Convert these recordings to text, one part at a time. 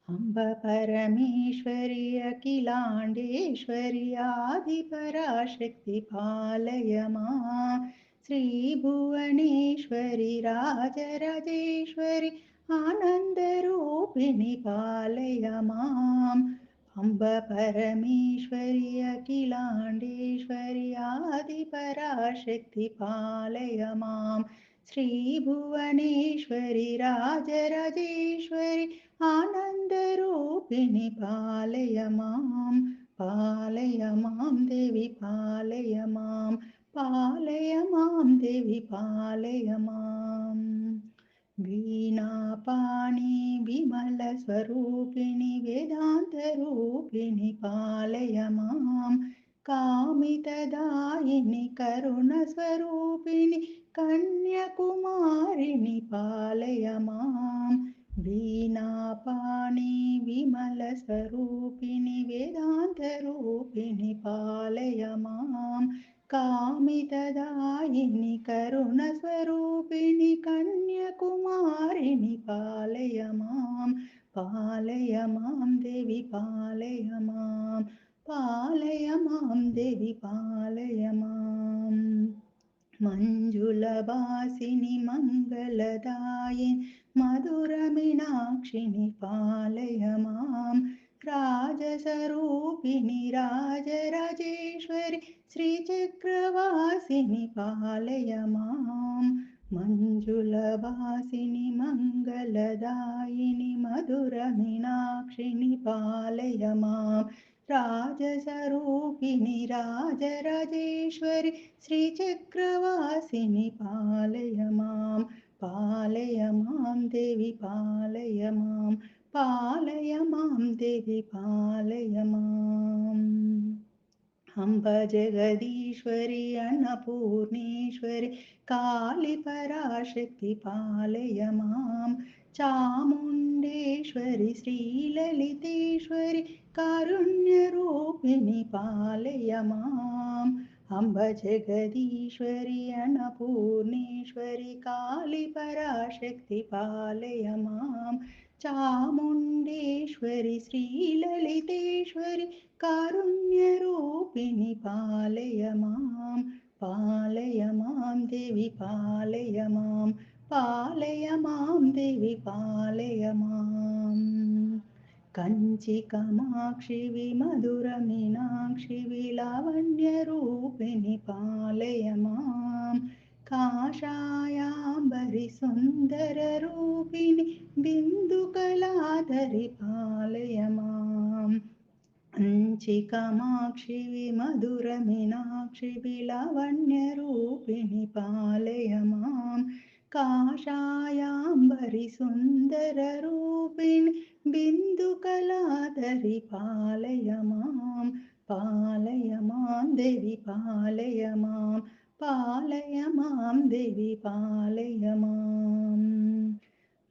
अम्ब परमेश्वरि अखिलाण्डेश्वरि आदिपराशक्ति पालय मां श्रीभुवनेश्वरि राजराजेश्वरि आनन्दरूपिणि पालय माम् अम्ब परमेश्वरि अखिलाण्डेश्वरि आदिपराशक्ति पालय मां श्रीभुवनेश्वरि राजराजेश्वरि आनन्दरूपिणि पालय मां देवि पालय मां देवि पालय माम् वीणापाणि विमलस्वरूपिणि वेदान्तरूपिणि पालय मां कामितदायिनि करुणस्वरूपिणि कन्याकुमारिणि पालय मां वीणापाणि विमलस्वरूपिणि वेदान्तरूपिणि पालय मां कामितदायिनि करुणस्वरूपिणि कन्याकुमारिणि पालय मां देवि पालय मां देवि पालय माम् मञ्जुलवासिनि मङ्गलदायिनि मधुरमीनाक्षिणि पालय मां राजस्वरूपिणि राजराजेश्वरि श्रीचक्रवासिनि पालय मां मञ्जुलवासिनि मङ्गलदायिनि मधुरमीनाक्षिणि पालय मां राजस्वरूपिणि राजराजेश्वरि श्रीचक्रवासिनि पालय मां देवि पालय मां देवि पालय माम् अम्ब जगदीश्वरि अन्नपूर्णेश्वरि कालीपराशक्ति पालय मां चामुण्डेश्वरि श्रीललितेश्वरि कारुण्यरूपिणि पालय माम् अम्ब जगदीश्वरि अन्नपूर्णेश्वरि कालीपराशक्ति पालय मां चामुण्डेश्वरि श्रीललितेश्वरि कारुण्यरूपिणि पालय मां देवि पालय मां देवि पालय माम् कञ्चिकामाक्षि विमधुरमीनाक्षि विलावण्यरूपिणि पालय मां काषायाम्बरि सुन्दररूपिणि बिन्दुकलाधरि पालय माम् कञ्चिकामाक्षि विमधुरमीनाक्षि विलावण्यरूपिणि पालय मां काषायाम्बरि सुन्दररूपिणि बिन्दुकलाधरि पालय मां देवि पालय मां देवि पालय माम्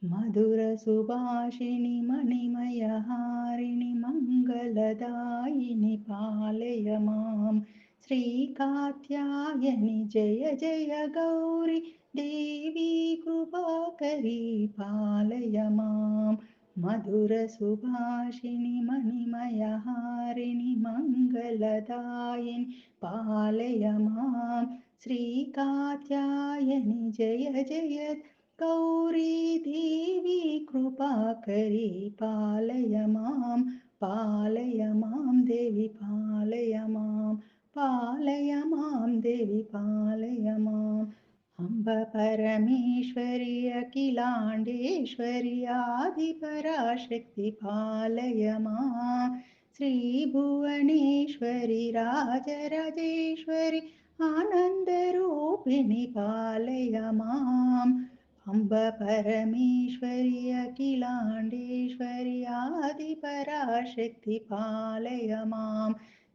मधुरसुभाषिणि मणिमयहारिणि मङ्गलदायिनि पालय मां श्रीकात्यायनि जय जय गौरि देवी कृपाकरी पालय मां मधुरसुभाषिणि मणिमयहारिणि मङ्गलदायिनि पालय मां श्रीकात्यायनि जय जय गौरी देवी कृपाकरी पालय मां देवि पालय मां देवि पालय माम् अम्ब परमेश्वरि अखिलाण्डेश्वरि आदिपराशक्ति पालय मां श्रीभुवनेश्वरि राजराजेश्वरि आनन्दरूपिणि पालय माम् अम्ब परमेश्वरि अखिलाण्डेश्वरि आदिपराशक्ति पालय मां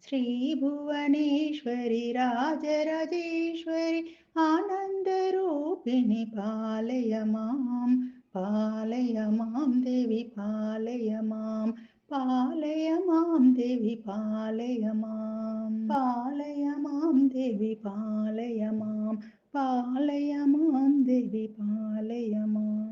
श्रीभुवनेश्वरि राजराजेश्वरि आनन्दरूपिणि पालय मां देवि पालय मां देवि पालय मां देवि पालय मां देवि पालय माम्